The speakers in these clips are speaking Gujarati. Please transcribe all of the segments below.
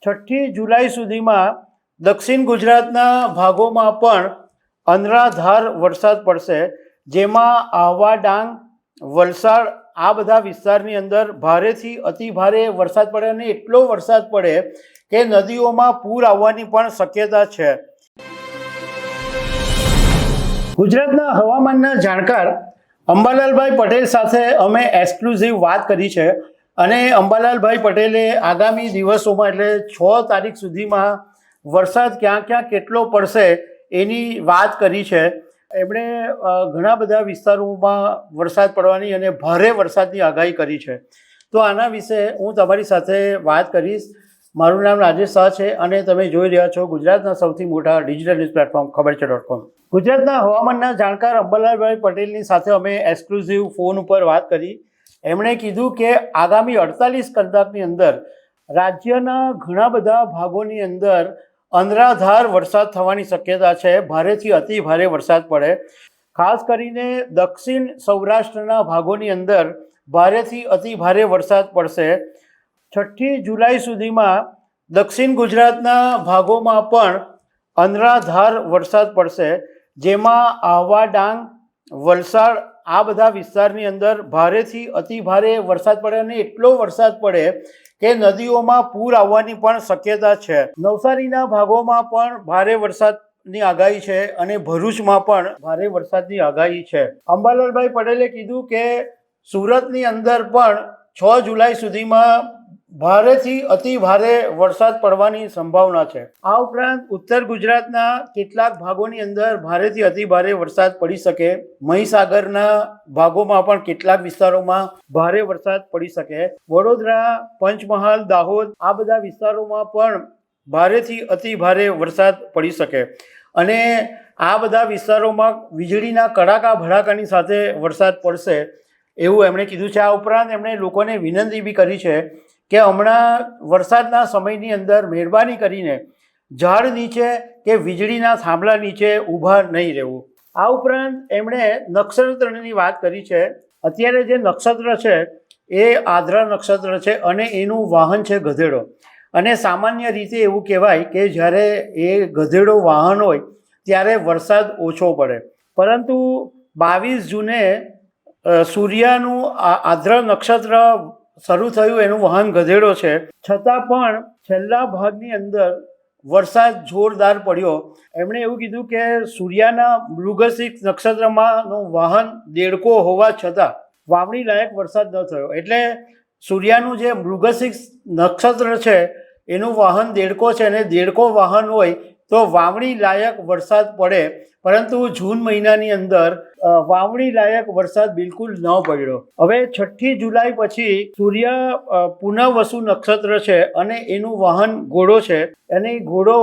6 જુલાઈ સુધીમાં દક્ષિણ ગુજરાતના ભાગોમાં પણ અનરાધાર વરસાદ પડશે, જેમાં આહવા, ડાંગ, વલસાડ આ બધા વિસ્તારની અંદર ભારેથી અતિ ભારે વરસાદ પડે અને એટલો વરસાદ પડે કે નદીઓમાં પૂર આવવાની પણ શક્યતા છે. ગુજરાતના હવામાનના જાણકાર અંબાલાલભાઈ પટેલ સાથે અમે એક્સક્લુઝિવ વાત કરી છે અને અંબાલાલભાઈ પટેલે આગામી દિવસોમાં એટલે 6 તારીખ સુધીમાં વરસાદ ક્યાં ક્યાં કેટલો પડશે એની વાત કરી છે. એમણે ઘણા બધા વિસ્તારોમાં વરસાદ પડવાની અને ભારે વરસાદની આગાહી કરી છે. તો આના વિશે હું તમારી સાથે વાત કરીશ. મારું નામ રાજેશ શાહ છે અને તમે જોઈ રહ્યા છો ગુજરાતના સૌથી મોટા ડિજિટલ ન્યૂઝ પ્લેટફોર્મ ખબરછે.com. ગુજરાતના હવામાનના જાણકાર અંબાલાલભાઈ પટેલની સાથે અમે એક્સક્લુઝિવ ફોન ઉપર વાત કરી. એમણે કીધું કે આગામી 48 કલાકની અંદર રાજ્યના ઘણા બધા ભાગોની અંદર અનરાધાર વરસાદ થવાની શક્યતા છે. ભારેથી અતિ ભારે વરસાદ પડે. ખાસ કરીને દક્ષિણ સૌરાષ્ટ્રના ભાગોની અંદર ભારેથી અતિ ભારે વરસાદ પડશે. 6 જુલાઈ સુધીમાં દક્ષિણ ગુજરાતના ભાગોમાં પણ અનરાધાર વરસાદ પડશે, જેમાં આહવા, ડાંગ, વલસાડ આ બધા વિસ્તારની અંદર ભારેથી અતિ ભારે વરસાદ પડે અને એટલો વરસાદ પડે કે નદીઓમાં પૂર આવવાની પણ શક્યતા છે. નવસારીના ભાગોમાં પણ ભારે વરસાદની આગાહી છે અને ભરૂચમાં પણ ભારે વરસાદની આગાહી છે. અંબાલાલભાઈ પટેલે કીધું કે સુરતની અંદર પણ 6 જુલાઈ સુધીમાં ભારેથી અતિ ભારે વરસાદ પડવાની સંભાવના છે. આ ઉપરાંત ઉત્તર ગુજરાતના કેટલાક ભાગોની અંદર ભારેથી અતિ ભારે વરસાદ પડી શકે. મહીસાગરના ભાગોમાં પણ કેટલાક વિસ્તારોમાં ભારે વરસાદ પડી શકે. વડોદરા, પંચમહાલ, દાહોદ આ બધા વિસ્તારોમાં પણ ભારેથી અતિ ભારે વરસાદ પડી શકે અને આ બધા વિસ્તારોમાં વીજળીના કડાકા ભડાકાની સાથે વરસાદ પડશે એવું એમણે કીધું છે. આ ઉપરાંત એમણે લોકોને વિનંતી બી કરી છે કે હમણાં વરસાદના સમયની અંદર મહેરબાની કરીને ઝાડ નીચે કે વીજળીના થાંભલા નીચે ઊભા નહીં રહેવું. આ ઉપરાંત એમણે નક્ષત્રની વાત કરી છે. અત્યારે જે નક્ષત્ર છે એ આદ્રા નક્ષત્ર છે અને એનું વાહન છે ગધેડો. અને સામાન્ય રીતે એવું કહેવાય કે જ્યારે એ ગધેડો વાહન હોય ત્યારે વરસાદ ઓછો પડે, પરંતુ 22 જૂને સૂર્યનું આદ્રા નક્ષત્ર શરૂ થયું, એનું વાહન ગધેડો છે. છતાં પણ છેલ્લા ભાગની અંદર વરસાદ જોરદાર પડ્યો. એમણે એવું કીધું કે સૂર્યના મૃગશિર નક્ષત્રમાંનું વાહન દેડકો હોવા છતાં વાવણી લાયક વરસાદ ન થયો. એટલે સૂર્યનું જે મૃગશિર નક્ષત્ર છે એનું વાહન દેડકો છે અને દેડકો વાહન હોય તો વાવણી લાયક વરસાદ પડે, પરંતુ જૂન મહિનાની અંદર વાવણી લાયક વરસાદ બિલકુલ ન પડ્યો. હવે 6 જુલાઈ પછી સૂર્ય પુનઃવસુ નક્ષત્ર છે અને એનું વાહન ઘોડો છે અને ઘોડો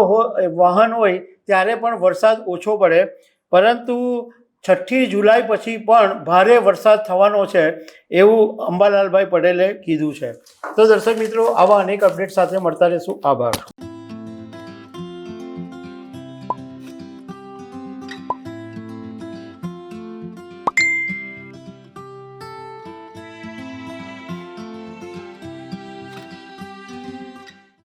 વાહન હોય ત્યારે પણ વરસાદ ઓછો પડે, પરંતુ 6 જુલાઈ પછી પણ ભારે વરસાદ થવાનો છે એવું અંબાલાલભાઈ પટેલે કીધું છે. તો દર્શક મિત્રો, આવા અનેક અપડેટ સાથે મળતા રહેશું. આભાર.